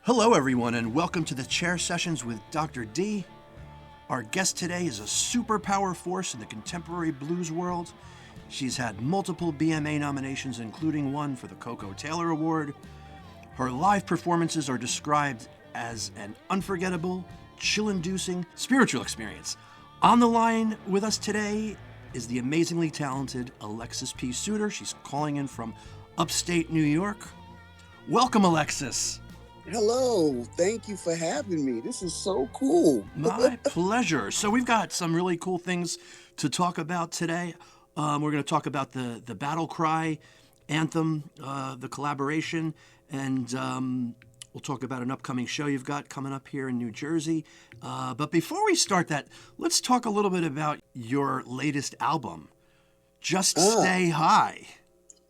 Hello, everyone, and welcome to the Chair Sessions with Dr. D. Our guest today is a superpower force in the contemporary blues world. She's had multiple BMA nominations, including one for the 𝘱𝐻𝑚 Award. Her live performances are described as an unforgettable, chill-inducing spiritual experience. On the line with us today is the amazingly talented Alexis P.Suter. She's calling in from upstate New York. Welcome, Alexis. Hello, thank you for having me. This is so cool. My pleasure. So we've got some really cool things to talk about today. We're going to talk about the battle cry, Anthem, the collaboration, and we'll talk about an upcoming show you've got coming up here in New Jersey. But before we start that, let's talk a little bit about your latest album, Just Stay High.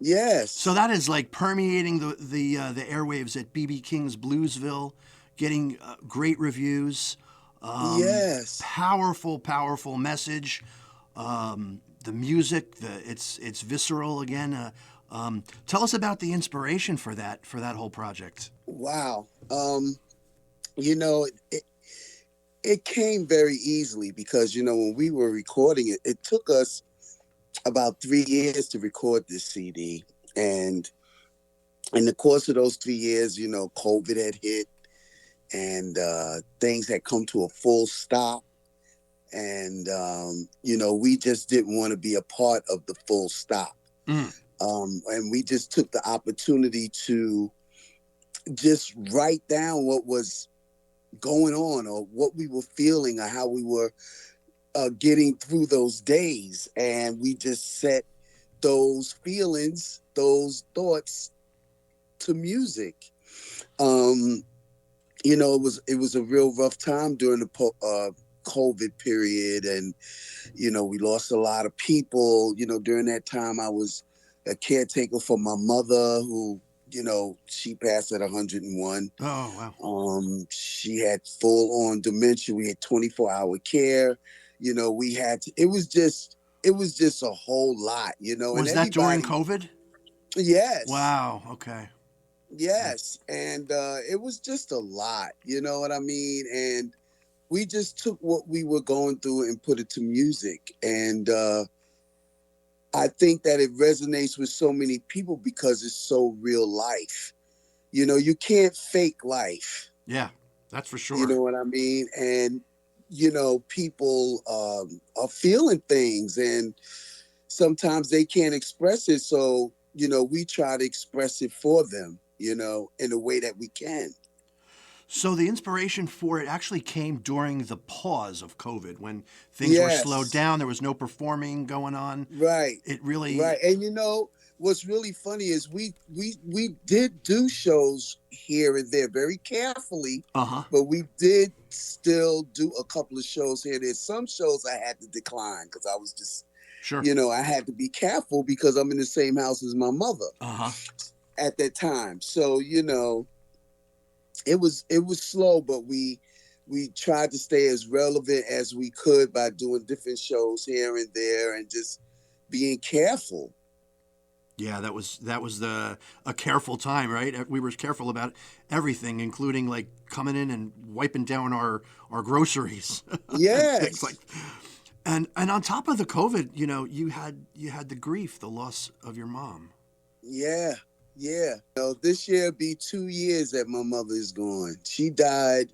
Yes. So that is like permeating the airwaves at B.B. King's Bluesville, getting great reviews. Yes. Powerful message. The music, it's visceral again. Tell us about the inspiration for that whole project. Wow. It came very easily because, when we were recording it, it took us about 3 years to record this CD. And in the course of those 3 years, COVID had hit and things had come to a full stop. And, we just didn't want to be a part of the full stop. And we just took the opportunity to just write down what was going on or what we were feeling or how we were getting through those days, and we just set those feelings, those thoughts to music. It was a real rough time during the COVID period, and we lost a lot of people. During that time, I was a caretaker for my mother, who she passed at 101. Oh wow! She had full-on dementia. We had 24-hour care. We had to, it was just a whole lot, Was that during COVID? Yes. Wow. Okay. Yes. And it was just a lot, you know what I mean? And we just took what we were going through and put it to music. And I think that it resonates with so many people because it's so real life. You can't fake life. Yeah, that's for sure. You know what I mean? And people are feeling things and sometimes they can't express it. So, we try to express it for them, in a way that we can. So the inspiration for it actually came during the pause of COVID when things were slowed down. There was no performing going on. Right. It really... Right. And what's really funny is we did do shows here and there very carefully, but we did still do a couple of shows here. There's some shows I had to decline because I was just, I had to be careful because I'm in the same house as my mother at that time. So, it was slow, but we tried to stay as relevant as we could by doing different shows here and there and just being careful. Yeah, that was a careful time, right? We were careful about everything, including like coming in and wiping down our groceries. Yes. and on top of the COVID, you had the grief, the loss of your mom. Yeah. This year be 2 years that my mother is gone. She died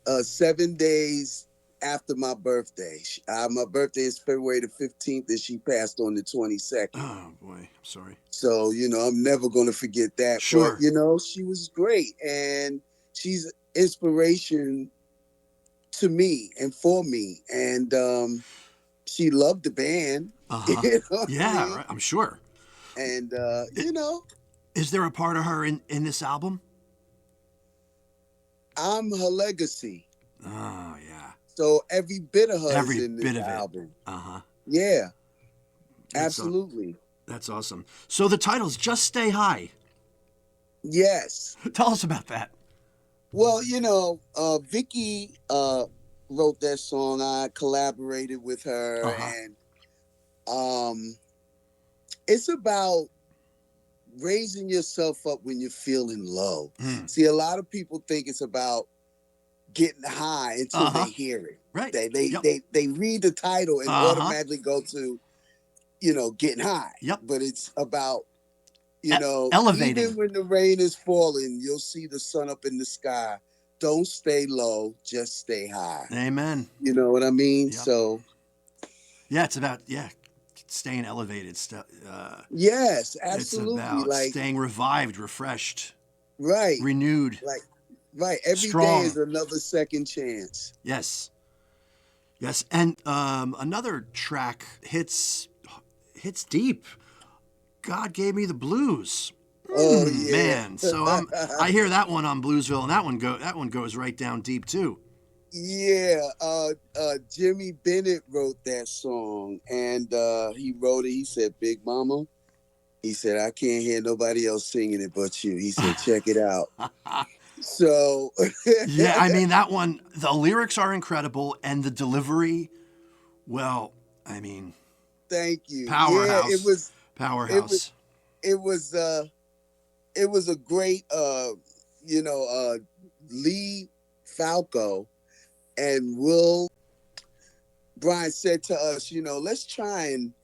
7 days after my birthday. My birthday is February the 15th, and she passed on the 22nd. Oh, boy. I'm sorry. So, I'm never going to forget that. Sure. But, she was great, and she's inspiration to me and for me. And she loved the band. Yeah, right, I'm sure. And, Is there a part of her in this album? I'm her legacy. Oh, yeah. So every bit of her is in this album. Yeah, absolutely. That's awesome. So the title's Just Stay High. Yes. Tell us about that. Well, Vicky wrote that song. I collaborated with her, and it's about raising yourself up when you're feeling low. Mm. See, a lot of people think it's about getting high until they hear it. Right. They read the title and automatically go to, getting high. Yep. But it's about, elevating. Even when the rain is falling, you'll see the sun up in the sky. Don't stay low, just stay high. Amen. You know what I mean? Yep. So. Yeah, it's about, staying elevated. Yes, absolutely. It's about staying revived, refreshed. Right. Renewed. Right. Every strong. day is another second chance. Yes. Yes. And another track hits deep. God Gave Me the Blues. Oh yeah, man. So I hear that one on Bluesville, and that one goes right down deep too. Yeah. Jimmy Bennett wrote that song, and he wrote it. He said, "Big Mama," he said, "I can't hear nobody else singing it but you." He said, "Check it out." So yeah, I mean that one. The lyrics are incredible, and the delivery. Well, I mean, thank you. Powerhouse. Yeah, it was powerhouse. It was a great Lee Falco and Will Brian said to us, let's try and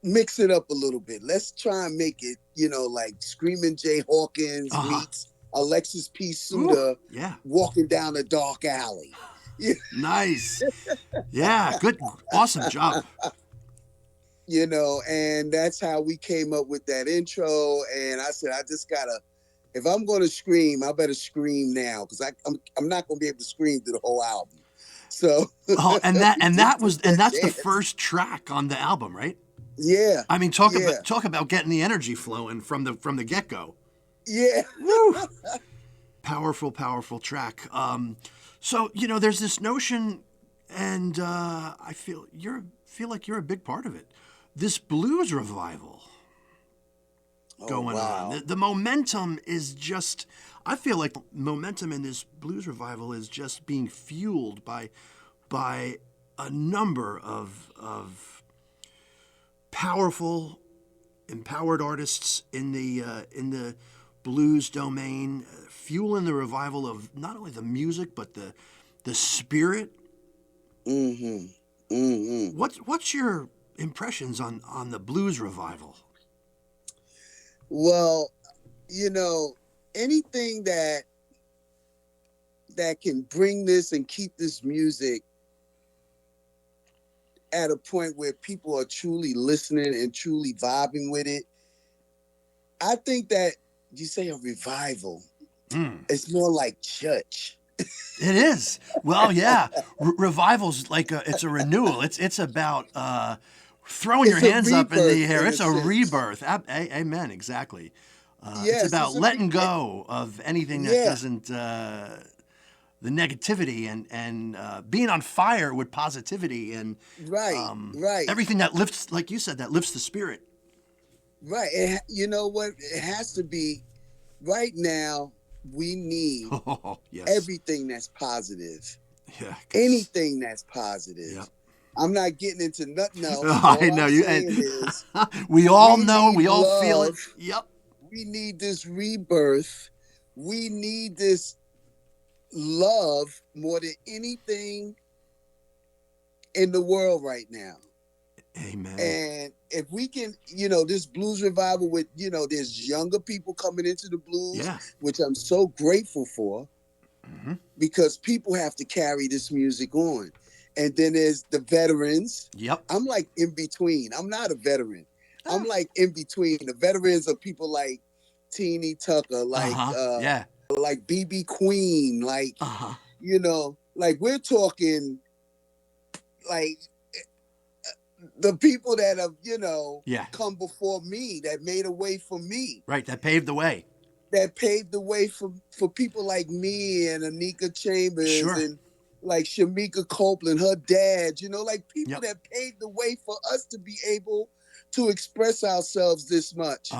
mix it up a little bit. Let's try and make it, like Screaming Jay Hawkins meets Alexis P.Suter walking down a dark alley. Nice. Yeah, good. Awesome job. And that's how we came up with that intro. And I said, I just gotta, if I'm going to scream, I better scream now, because I'm not going to be able to scream through the whole album. So. and that's the first track on the album, right? Yeah. I mean, talk about getting the energy flowing from the get-go. Yeah. Woo. Powerful track. So there's this notion, and I feel like you're a big part of it. This blues revival going on. The momentum is just, I feel like momentum in this blues revival is just being fueled by a number of powerful, empowered artists in the blues domain, fueling the revival of not only the music but the spirit. Mm-hmm. Mm-hmm. What's your impressions on the blues revival? Well, anything that can bring this and keep this music at a point where people are truly listening and truly vibing with it. I think that you say a revival. It's more like church. It is. Well, yeah. Revival's like it's a renewal. It's about throwing your hands up in the air. It's a rebirth. Amen. Exactly. It's about letting go of anything that doesn't, the negativity and being on fire with positivity and right. Everything that lifts, like you said, that lifts the spirit. Right. You know what? It has to be right now. We need everything that's positive. Yeah. Anything that's positive. Yep. I'm not getting into nothing else. I know you. We all know. We all feel it. Yep. We need this rebirth. We need this love more than anything in the world right now. Amen. And if we can, this blues revival with, there's younger people coming into the blues, which I'm so grateful for, because people have to carry this music on. And then there's the veterans. Yep. I'm like in between. I'm not a veteran. I'm like in between. The veterans are people like Teeny Tucker, like BB Queen, like, like we're talking like the people that have, come before me, that made a way for me. Right, that paved the way. That paved the way for people like me and Anika Chambers and like 𝘊𝐿𝐴 Copeland, her dad, like people that paved the way for us to be able to express ourselves this much.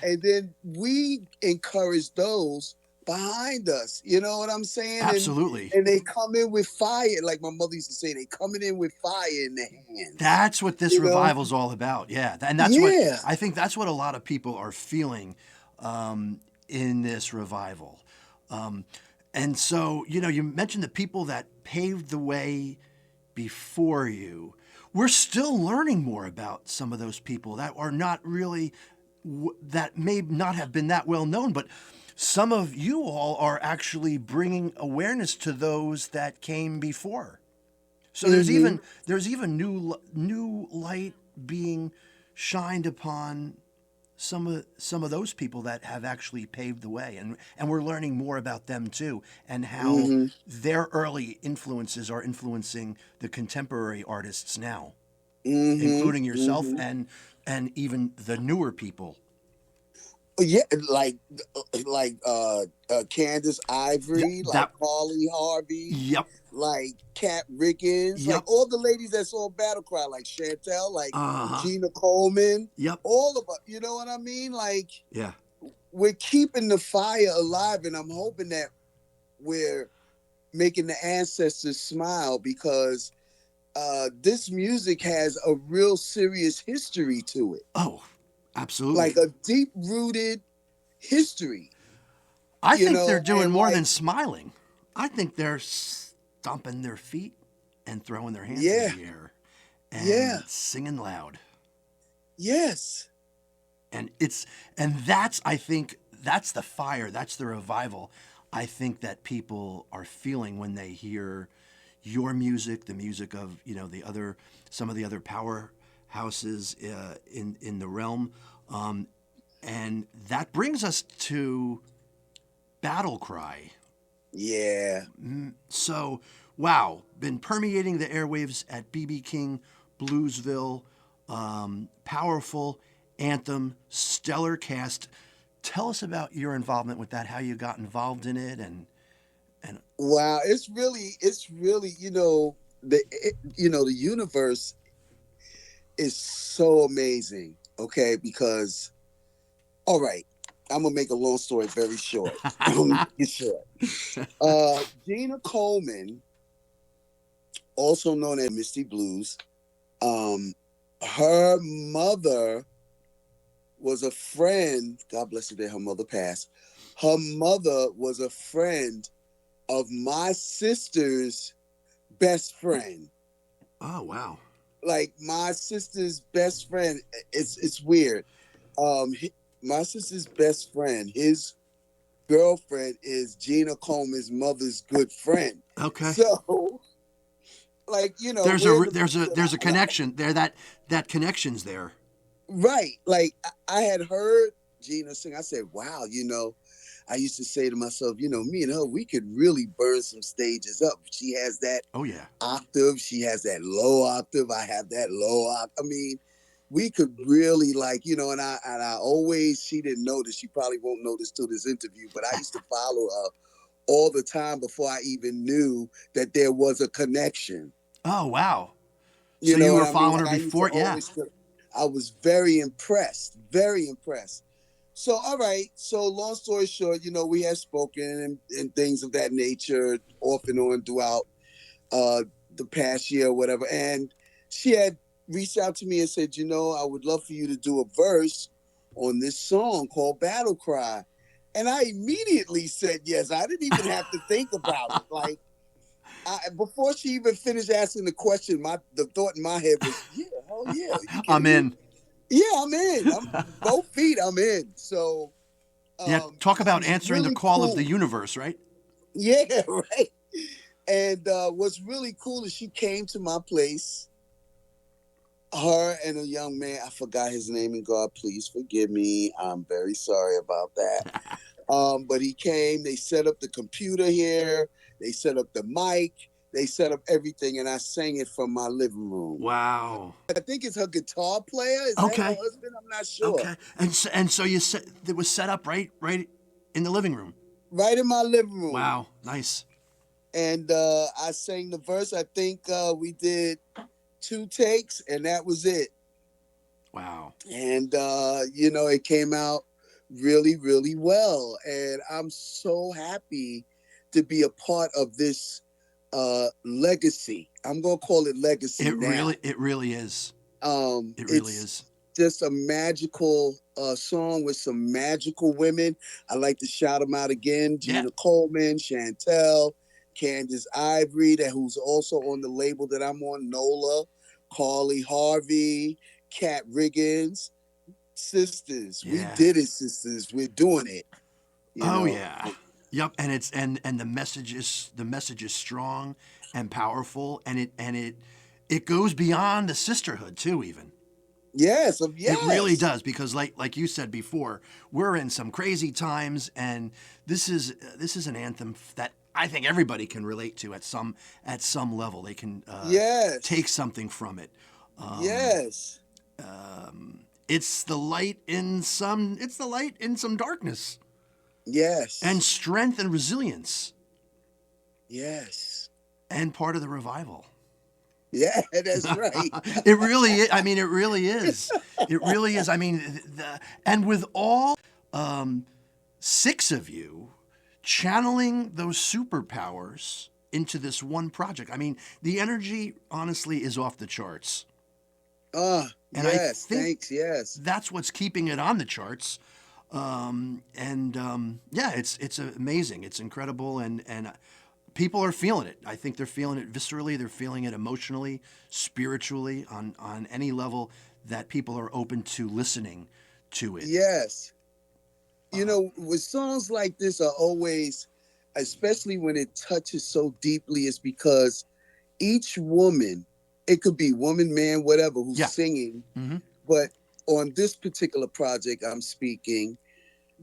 And then we encourage those behind us. You know what I'm saying? Absolutely. And they come in with fire. Like my mother used to say, they coming in with fire in their hands. That's what this revival's all about. Yeah. And that's what I think that's what a lot of people are feeling in this revival. And so, you mentioned the people that paved the way before you. We're still learning more about some of those people that are not really, that may not have been that well known, but some of you all are actually bringing awareness to those that came before. So there's even new light being shined upon some of those people that have actually paved the way, and we're learning more about them too, and how their early influences are influencing the contemporary artists now, including yourself and even the newer people. Yeah, like Candice, Ivory, like Carly, Harvey. Yep. Like Riggins, like all the ladies that saw Battle Cry, like Chantell, like Gina Coleman. Yep. All of us, you know what I mean? Like, yeah, we're keeping the fire alive, and I'm hoping that we're making the ancestors smile, because this music has a real serious history to it. Oh, absolutely. Like a deep-rooted history. I think they're doing more than smiling. I think they're stomping their feet and throwing their hands in the air and singing loud. Yes. And that's, I think, that's the fire, that's the revival I think that people are feeling when they hear your music, the music of, some of the other powerhouses in the realm. And that brings us to Battle Cry. Yeah. So, wow, been permeating the airwaves at BB King, Bluesville, powerful, Anthem, stellar cast. Tell us about your involvement with that, how you got involved in it, and wow, it's really the universe is so amazing. Okay, because all right, I'm gonna make a long story very short. Gina Coleman, also known as Misty Blues, her mother was a friend. God bless her day. Her mother passed. Her mother was a friend of my sister's best friend. Oh wow! Like my sister's best friend. It's weird. My sister's best friend, his girlfriend is Gina Coleman's mother's good friend. Okay. So, like, there's a connection there. That connection's there. Right. Like I had heard Gina sing. I said, wow, I used to say to myself, me and her, we could really burn some stages up. She has that octave. She has that low octave. I have that low octave. I mean, we could really and I always, she didn't know this. She probably won't know this till this interview, but I used to follow her all the time before I even knew that there was a connection. Oh, wow. So you were following her before? Yeah. I was very impressed. So, all right. So long story short, we had spoken and things of that nature off and on throughout the past year or whatever. And she had reached out to me and said, I would love for you to do a verse on this song called Battle Cry. And I immediately said yes. I didn't even have to think about it. Like, before she even finished asking the question, the thought in my head was, yeah, hell yeah. I'm in. Yeah, I'm in. Both feet, I'm in. So, talk about answering the call of the universe, right? Yeah, right. And what's really cool is she came to my place. Her and a young man, I forgot his name, and God, please forgive me. I'm very sorry about that. But he came, they set up the computer here, they set up the mic, they set up everything, and I sang it from my living room. Wow. I think it's her guitar player. Is that her husband? I'm not sure. Okay. And so it was set up right in the living room? Right in my living room. Wow. Nice. And I sang the verse. I think we did 2 takes, and that was it. Wow. And, it came out really, really well. And I'm so happy to be a part of this legacy. I'm going to call it legacy It now. really is. It really It's is. just a magical song with some magical women. I like to shout them out again. Gina Coleman, Chantell, Candice Ivory, who's also on the label that I'm on, NOLA, Carly Harvey, Kat Riggins. Sisters. We did it, sisters. We're doing it. You know? Yeah. Yep. And it's and the message is strong and powerful, and it goes beyond the sisterhood too, even. Yes. It really does, because like you said before, we're in some crazy times, and this is an anthem that I think everybody can relate to at some level. They can take something from it. It's the light in some darkness. Yes. And strength and resilience. Yes. And part of the revival. Yeah, that's right. It really is. I mean, it really is. It really is. I mean, and with all 6 of you channeling those superpowers into this one project, I mean, the energy, honestly, is off the charts. And yes, I think thanks, yes. That's what's keeping it on the charts. It's amazing. It's incredible, and people are feeling it. I think they're feeling it viscerally. They're feeling it emotionally, spiritually, on any level that people are open to listening to it. Yes. You know, with songs like this are always, especially when it touches so deeply, is because each woman, it could be woman, man, whatever, who's singing, but on this particular project I'm speaking,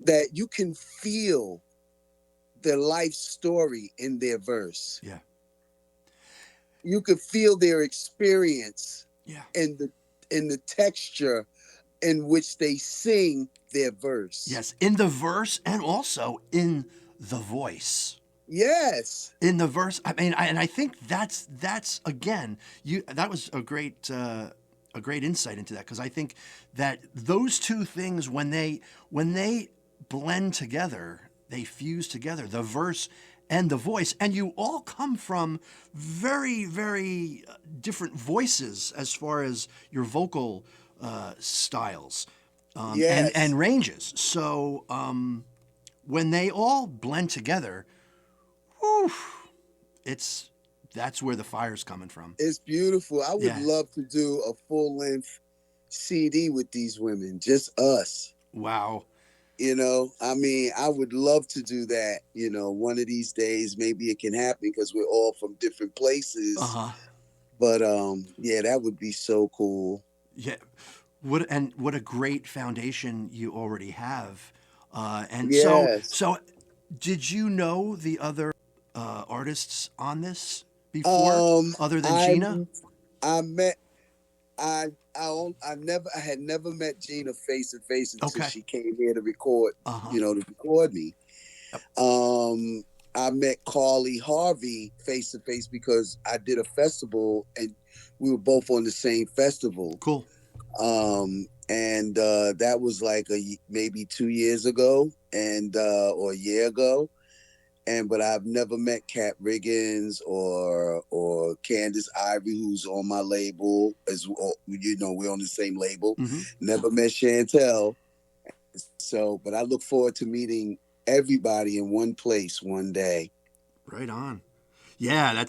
that you can feel their life story in their verse. Yeah. You could feel their experience in the texture in which they sing their verse. Yes, in the verse and also in the voice. Yes. In the verse, I mean, and I think that's again, that was a great insight into that, because I think that those two things, when they blend together, they fuse together, the verse and the voice, and you all come from very, very different voices as far as your vocal styles and ranges. So when they all blend together, whew, that's where the fire's coming from. It's beautiful. I would love to do a full-length CD with these women, just us. Wow. You know, I mean, I would love to do that, you know, one of these days. Maybe it can happen because we're all from different places. But that would be so cool. Yeah. What a great foundation you already have. So did you know the other artists on this before, other than Gina? I had never met Gina face to face until she came here to record, to record me. Yep. I met Carly Harvey face to face because I did a festival and we were both on the same festival. Cool. And that was like maybe 2 years ago or a year ago. But I've never met Kat Riggins or Candice Ivory, who's on my label, we're on the same label. Never met Chantell. So, but I look forward to meeting everybody in one place one day. Right on. Yeah,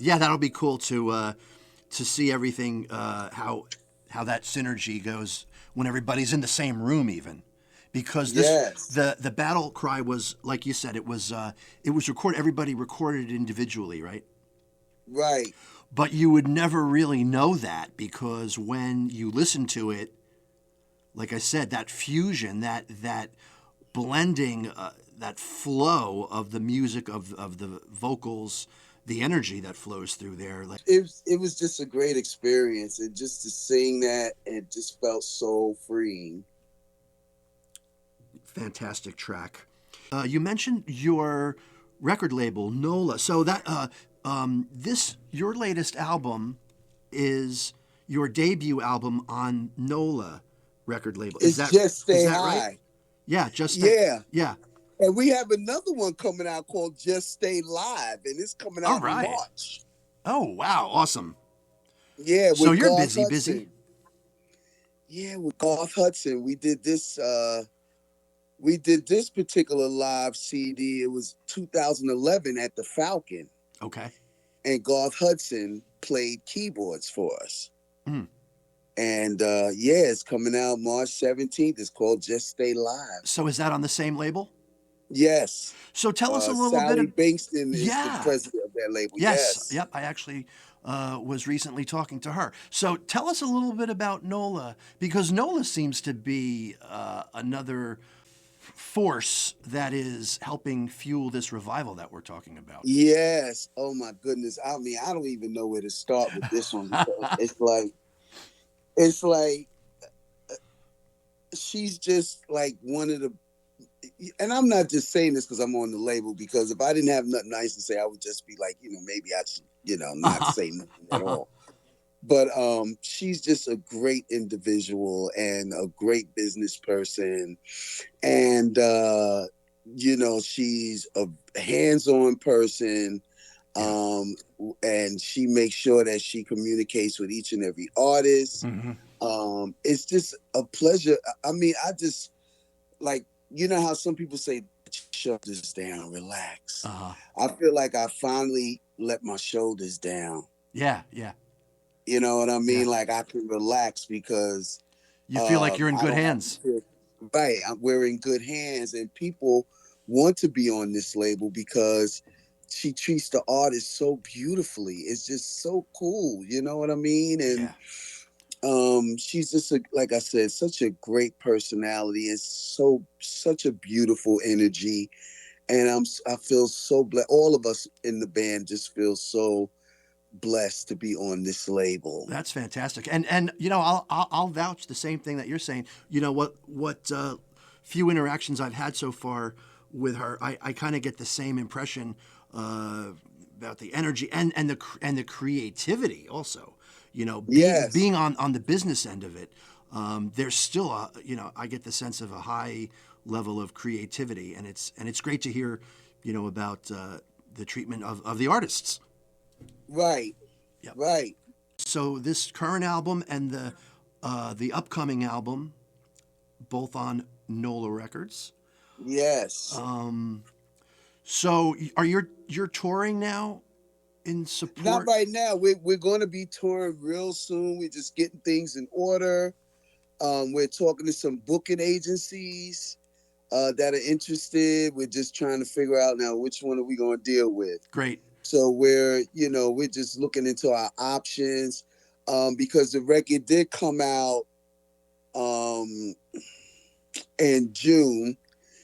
that'll be cool to see everything, how that synergy goes when everybody's in the same room, even. Because the battle cry was, like you said, it was recorded. Everybody recorded it individually, right? Right. But you would never really know that, because when you listen to it, like I said, that fusion, that blending, that flow of the music, of the vocals, the energy that flows through there. It was just a great experience, and just to sing that, it just felt so freeing. Fantastic track. You mentioned your record label, NOLA. So that your latest album is your debut album on NOLA record label. It's Just Stay High. Right? Yeah, Just Stay. Yeah. Yeah. And we have another one coming out called Just Stay Live, and it's coming out in March. Oh, wow. Awesome. Yeah. So you're 𝘱𝘱𝘳. busy. Yeah, with 𝘱𝘱𝘳. We did this particular live CD. It was 2011 at the Falcon. Okay. And 𝘱𝘱𝘳 played keyboards for us. Mm. And it's coming out March 17th. It's called Just Stay Live. So is that on the same label? Yes. So tell us a little Sally bit. Bankston is the president of that label. Yes. Yep. I actually was recently talking to her. So tell us a little bit about NOLA, because NOLA seems to be another force that is helping fuel this revival that we're talking about. Yes. Oh my goodness. I mean, I don't even know where to start with this one. It's like she's just like one of the, and I'm not just saying this because I'm on the label, because if I didn't have nothing nice to say, I would just be like, maybe I should, not say nothing at all. But she's just a great individual and a great business person. And, she's a hands-on person. And she makes sure that she communicates with each and every artist. Mm-hmm. It's just a pleasure. I mean, I just like, how some people say, shoulders down, relax. Uh-huh. I feel like I finally let my shoulders down. Yeah, yeah. You know what I mean? Yeah. Like I can relax because you feel like you're in good hands. Right. We're in good hands, and people want to be on this label because she treats the artist so beautifully. It's just so cool. You know what I mean? And she's just like I said, such a great personality. It's such a beautiful energy. And I feel so blessed. All of us in the band just feel so blessed to be on this label. That's fantastic. And I'll vouch the same thing that you're saying. What few interactions I've had so far with her, I kind of get the same impression about the energy and the creativity also. Being on the business end of it, there's still I get the sense of a high level of creativity, and it's great to hear about the treatment of the artists. Right. Yep. Right. So this current album and the upcoming album, both on NOLA Records. Yes. So are you're touring now in support? Not right now. We're going to be touring real soon. We're just getting things in order. We're talking to some booking agencies that are interested. We're just trying to figure out now which one are we going to deal with. Great. So we're just looking into our options because the record did come out in June.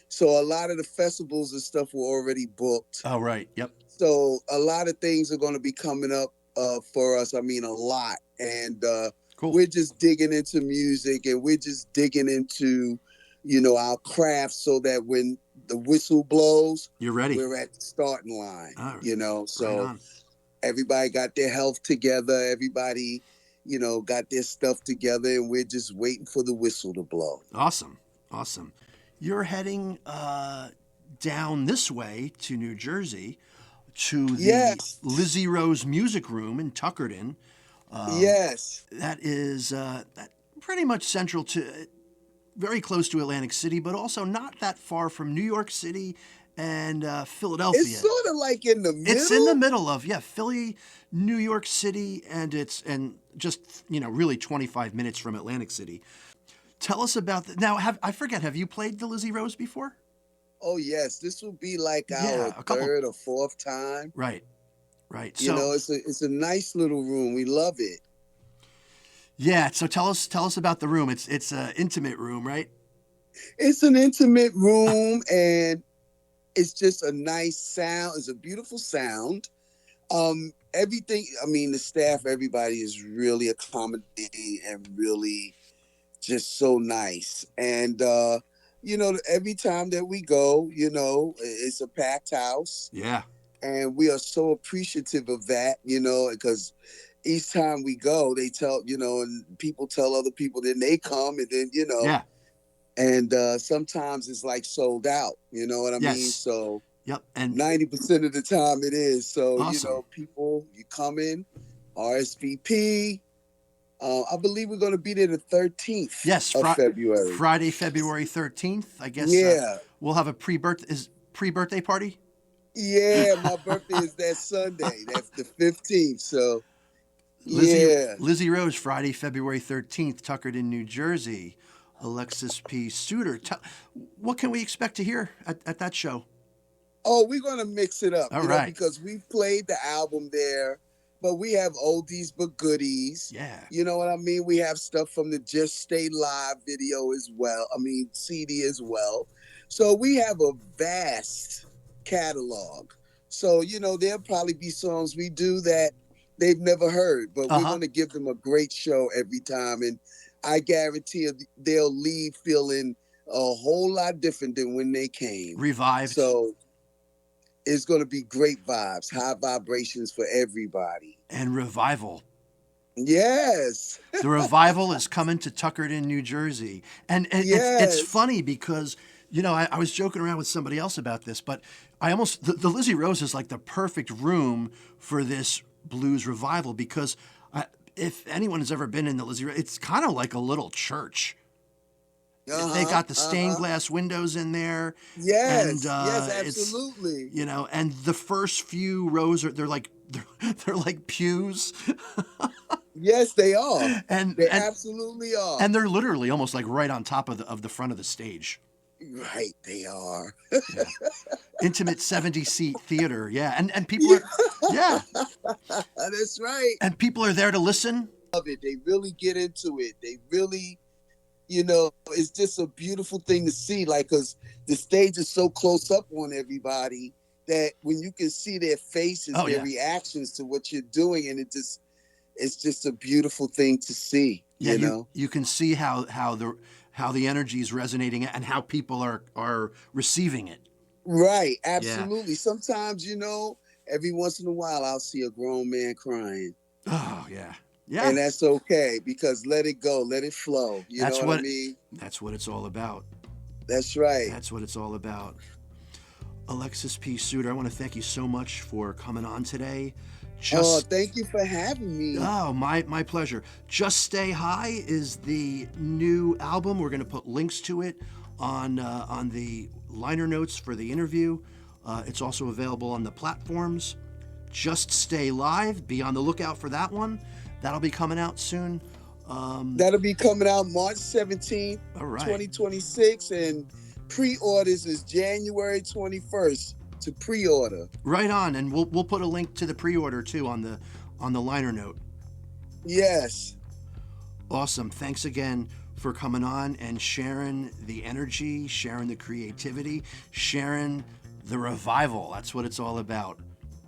So a lot of the festivals and stuff were already booked. Oh, right. Yep. So a lot of things are going to be coming up for us. I mean, a lot. And cool. We're just digging into music, and we're just digging into, our craft so that when the whistle blows, you're ready. We're at the starting line, right. So right everybody got their health together. Everybody, got their stuff together, and we're just waiting for the whistle to blow. Awesome. You're heading down this way to New Jersey to the Lizzie Rose Music Room in Tuckerton. Yes. That is pretty much central to, very close to Atlantic City, but also not that far from New York City and Philadelphia. It's sort of like in the middle. It's in the middle of, Philly, New York City, and just, really 25 minutes from Atlantic City. Tell us about that. Now, have you played the Lizzie Rose before? Oh, yes. This will be like our third or fourth time. Right. It's a nice little room. We love it. Yeah. So tell us about the room. It's an intimate room, right? It's an intimate room, and it's just a nice sound. It's a beautiful sound. Everything. I mean, the staff, everybody is really accommodating and really just so nice. And, every time that we go, it's a packed house. Yeah. And we are so appreciative of that, because each time we go, they tell, and people tell other people, then they come, and then, Yeah. And sometimes it's like sold out, you know what I mean? So yep. And 90% of the time it is. So, awesome. People, you come in, RSVP. I believe we're going to be there the 13th of February. Friday, February 13th, I guess. Yeah. We'll have a pre-birthday party? Yeah, my birthday is that Sunday. That's the 15th. So, Lizzie Rose, Friday, February 13th, Tuckerton, New Jersey. Alexis P.Suter. What can we expect to hear at that show? Oh, we're going to mix it up. All right. Because we played the album there, but we have oldies but goodies. Yeah. You know what I mean? We have stuff from the Just Stay Live video as well. CD as well. So we have a vast catalog. So, there'll probably be songs we do that they've never heard, but we're going to give them a great show every time. And I guarantee they'll leave feeling a whole lot different than when they came. Revived. So it's going to be great vibes, high vibrations for everybody. And revival. Yes. The revival is coming to Tuckerton, New Jersey. And it's funny because, I was joking around with somebody else about this, but the Lizzie Rose is like the perfect room for this blues revival because if anyone has ever been in the Lizzie Rose, it's kind of like a little church. They got the stained glass windows in there. Yes, and, yes, absolutely. And the first few rows they're like pews. Yes, they are. They and absolutely are. And they're literally almost like right on top of the front of the stage. Right, they are. Yeah. Intimate 70-seat theater, yeah, and people are, yeah. That's right. And people are there to listen. Love it. They really get into it. They really, it's just a beautiful thing to see. Like, cause the stage is so close up on everybody that when you can see their faces, their reactions to what you're doing, and it's just a beautiful thing to see. Yeah, you can see how the energy is resonating and how people are receiving it. Right, absolutely. Yeah. Sometimes, every once in a while I'll see a grown man crying. Oh, yeah. Yeah. And that's okay because let it go, let it flow. You know what I mean? That's what it's all about. That's right. That's what it's all about. Alexis P.Suter, I want to thank you so much for coming on today. Thank you for having me. Oh, my pleasure. Just Stay High is the new album. We're going to put links to it on the liner notes for the interview. It's also available on the platforms. Just Stay Live. Be on the lookout for that one. That'll be coming out soon. That'll be coming out March 17th, 2026, and pre-orders is January 21st. To pre-order. Right on, and we'll put a link to the pre-order too on the liner note. Yes. Awesome. Thanks again for coming on and sharing the energy, sharing the creativity, sharing the revival. That's what it's all about.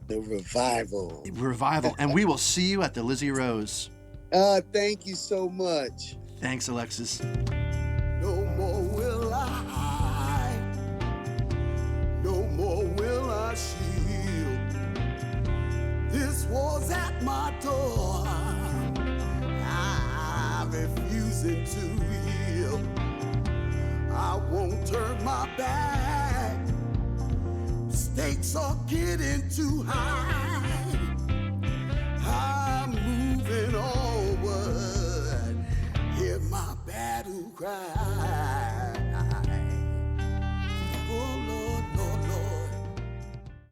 The revival. Revival. And we will see you at the Lizzie Rose. Thank you so much. Thanks, Alexis. No more will I. No more will I shield. This war's at my door. I'm refusing to yield. I won't turn my back. Stakes are getting too high.